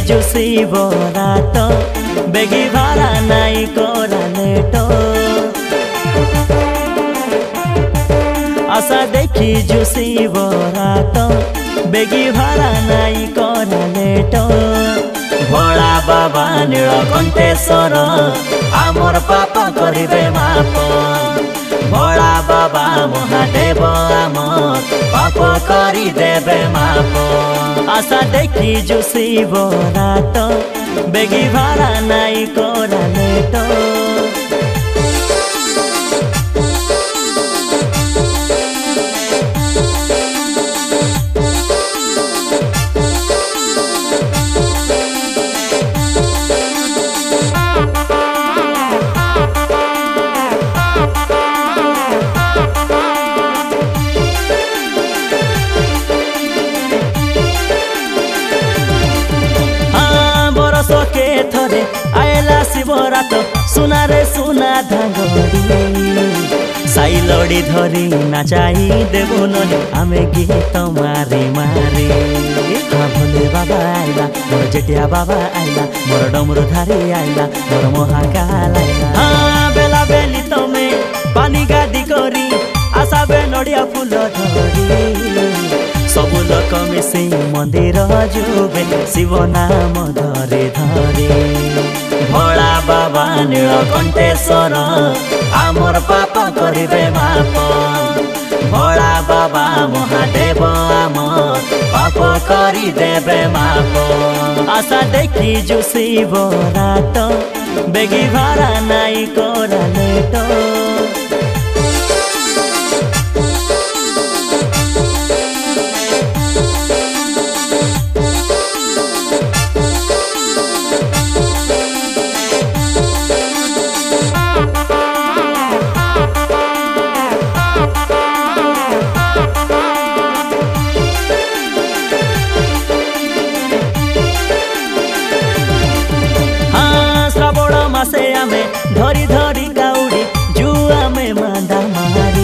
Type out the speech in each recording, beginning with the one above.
Jussi बरात बेगी भाड़ा नाई करा लेट आशा देखी जुसी बरात बेगी भाड़ा नाई करा लेट भोला बाबा नीलकंठेश्वर आमर पाप करिबे माप भोला बाबा महादेव आमर पाप करि देबे माप आशा देखी जुसी बरात बेगी भाड़ा नाई करा लेट के थरे आयला शिवरात सुना रे सुना धांगड़ी साई लड़ी धरी नाचाई देबो नले आमे गीत मारी मारी हाँ भोले बाबा आइला मोर जेटिया बाबा आइला मोर डमरू धारी आइला मोर महाकाल आइला हाँ बेला बेली तमे पानी गादी करी आसाबे नड़िया फूल धरी सबु लोक मिसी मंदिर जुबे शिव नाम धरे धरे भोला बाबा नीलकंठेश्वर आमर पाप करिबे माप भोला बाबा महादेव आमर पाप करि देबे माप आशा देखी जुसी बरात बेगी भाड़ा नाई करा लेट से आमे धरी धरी गाउडी जुआ में मांदा मारी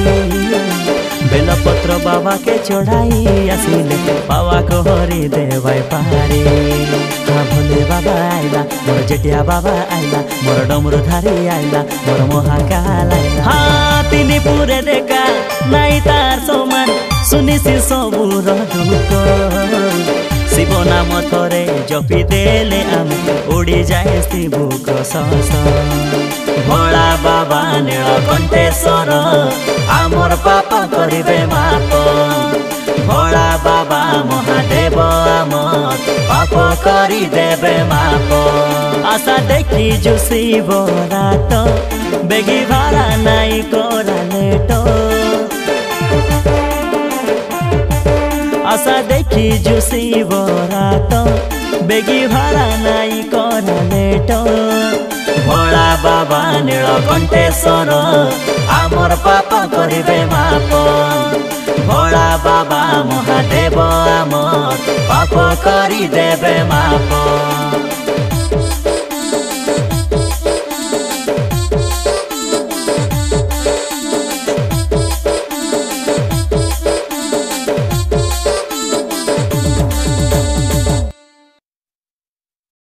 बेलपत्र बाबा के चढ़ाई आसिले बाबा को हरि देवाई पारी हाँ भोले बाबा आइला मोर जेटिया बाबा आइला मोर डमरू धारी आइला मोर महाकाल आइला हाँ तिनी पुरे देखा नाई तार समान सुनिसी सबुर दुख शिव नाम थरे जपी देले आमे उड़ी जाए शिवक सस भोला बाबा नीलकंठेश्वर आमर पाप करिबे माप भोला बाबा महादेव आमर पाप करि देबे माप आशा देखी जुसी बरात बेगी भाड़ा नाई करा लेट आशा देखी जुसी बरात बेगी भाड़ा नाई करा लेट भोला बाबा नीलकंठेश्वर आमर पाप करिबे माप भोला बाबा महादेव आमर पाप करि देबे माप।